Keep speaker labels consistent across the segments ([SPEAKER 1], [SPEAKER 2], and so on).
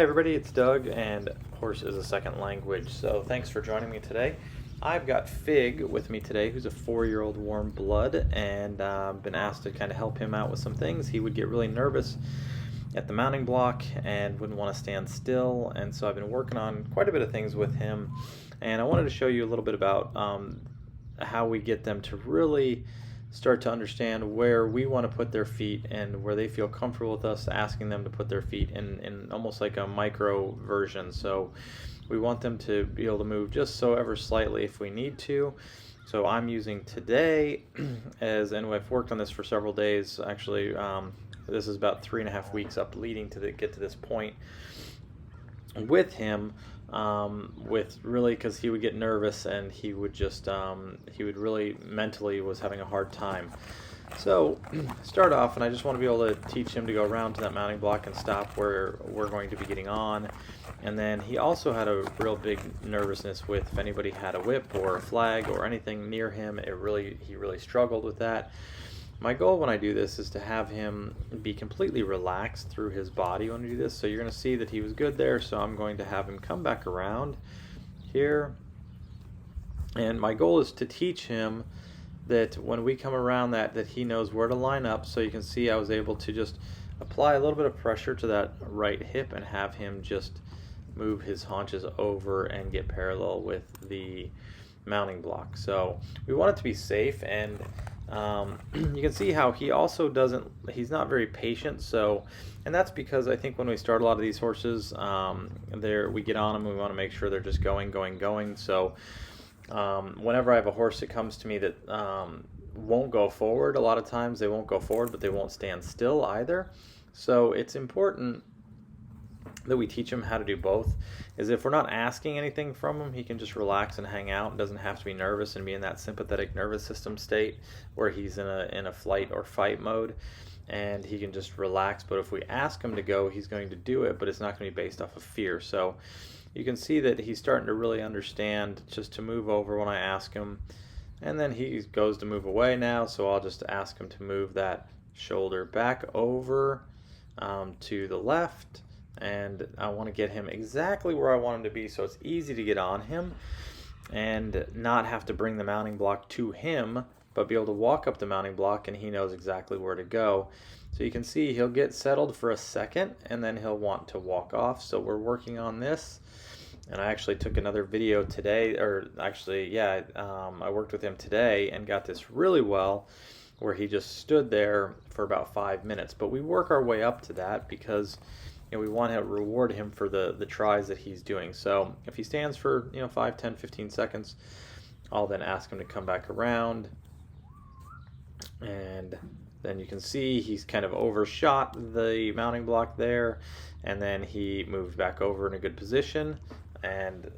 [SPEAKER 1] everybody, it's Doug, and horse is a second language, so thanks for joining me today. I've got Fig with me today, who's a 4-year-old warm blood, and been asked to kind of help him out with some things. He would get really nervous at the mounting block and wouldn't want to stand still, and so I've been working on quite a bit of things with him, and I wanted to show you a little bit about how we get them to really start to understand where we want to put their feet and where they feel comfortable with us asking them to put their feet in almost like a micro version. So we want them to be able to move just so ever slightly if we need to. So I'm using today and I've worked on this for several days actually. This is about 3.5 weeks up leading to get to this point with him, with really, because he would get nervous and he would just he would really mentally was having a hard time. So start off, and I just want to be able to teach him to go around to that mounting block and stop where we're going to be getting on. And then he also had a real big nervousness with if anybody had a whip or a flag or anything near him. He really struggled with that. My goal when I do this is to have him be completely relaxed through his body when we do this. So you're going to see that he was good there, so I'm going to have him come back around here. And my goal is to teach him that when we come around that he knows where to line up. So you can see I was able to just apply a little bit of pressure to that right hip and have him just move his haunches over and get parallel with the mounting block. So we want it to be safe, and you can see how he also he's not very patient. So, and that's because I think when we start a lot of these horses, we get on them, we want to make sure they're just going. So whenever I have a horse that comes to me that won't go forward, a lot of times they won't go forward, but they won't stand still either. So it's important that we teach him how to do both. Is if we're not asking anything from him, he can just relax and hang out and doesn't have to be nervous and be in that sympathetic nervous system state where he's in a flight or fight mode, and he can just relax. But if we ask him to go, he's going to do it, but it's not going to be based off of fear. So you can see that he's starting to really understand just to move over when I ask him, and then he goes to move away now, so I'll just ask him to move that shoulder back over to the left, and I want to get him exactly where I want him to be so it's easy to get on him and not have to bring the mounting block to him, but be able to walk up the mounting block and he knows exactly where to go. So you can see he'll get settled for a second and then he'll want to walk off. So we're working on this, and I actually took another video today, or actually I worked with him today and got this really well where he just stood there for about 5 minutes. But we work our way up to that because we want to reward him for the tries that he's doing. So if he stands for 5, 10, 15 seconds, I'll then ask him to come back around, and then you can see he's kind of overshot the mounting block there, and then he moved back over in a good position and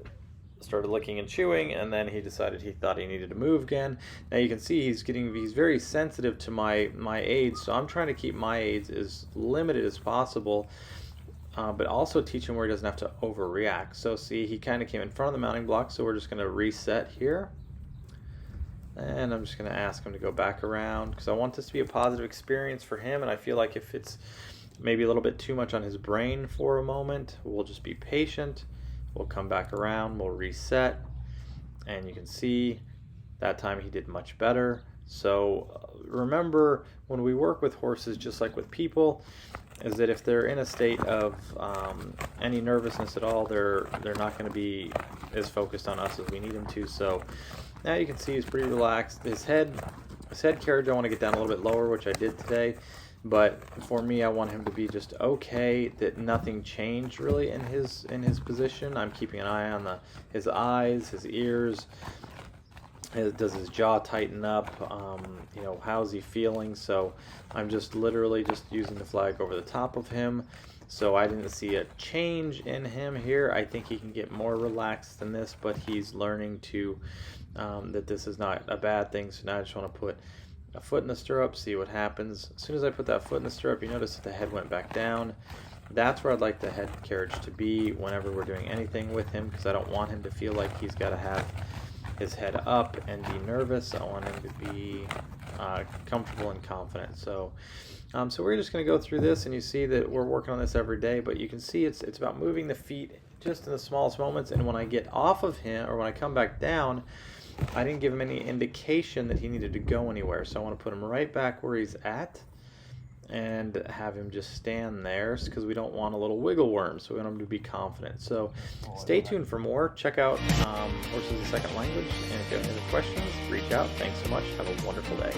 [SPEAKER 1] started licking and chewing, and then he decided he thought he needed to move again. Now you can see he's very sensitive to my aids, so I'm trying to keep my aids as limited as possible, but also teach him where he doesn't have to overreact. So see, he kind of came in front of the mounting block, so we're just going to reset here. And I'm just going to ask him to go back around because I want this to be a positive experience for him, and I feel like if it's maybe a little bit too much on his brain for a moment, we'll just be patient. We'll come back around, we'll reset, and you can see that time he did much better. So remember, when we work with horses, just like with people, is that if they're in a state of any nervousness at all, they're not going to be as focused on us as we need them to. So now you can see he's pretty relaxed. His head carriage I want to get down a little bit lower, which I did today. But for me, I want him to be just okay, that nothing changed really in his position. I'm keeping an eye on his eyes, his ears. Does his jaw tighten up? How's he feeling? So I'm just literally just using the flag over the top of him. So I didn't see a change in him here. I think he can get more relaxed than this, but he's learning to that this is not a bad thing. So now I just want to put a foot in the stirrup, see what happens. As soon as I put that foot in the stirrup, you notice that the head went back down. That's where I'd like the head carriage to be whenever we're doing anything with him, because I don't want him to feel like he's got to have his head up and be nervous. I want him to be comfortable and confident. So we're just going to go through this, and you see that we're working on this every day, but you can see it's about moving the feet just in the smallest moments. And when I get off of him, or when I come back down, I didn't give him any indication that he needed to go anywhere. So I want to put him right back where he's at and have him just stand there, because we don't want a little wiggle worm, so we want him to be confident. So stay tuned for more. Check out Horses a Second Language, and if you have any questions, reach out. Thanks so much. Have a wonderful day.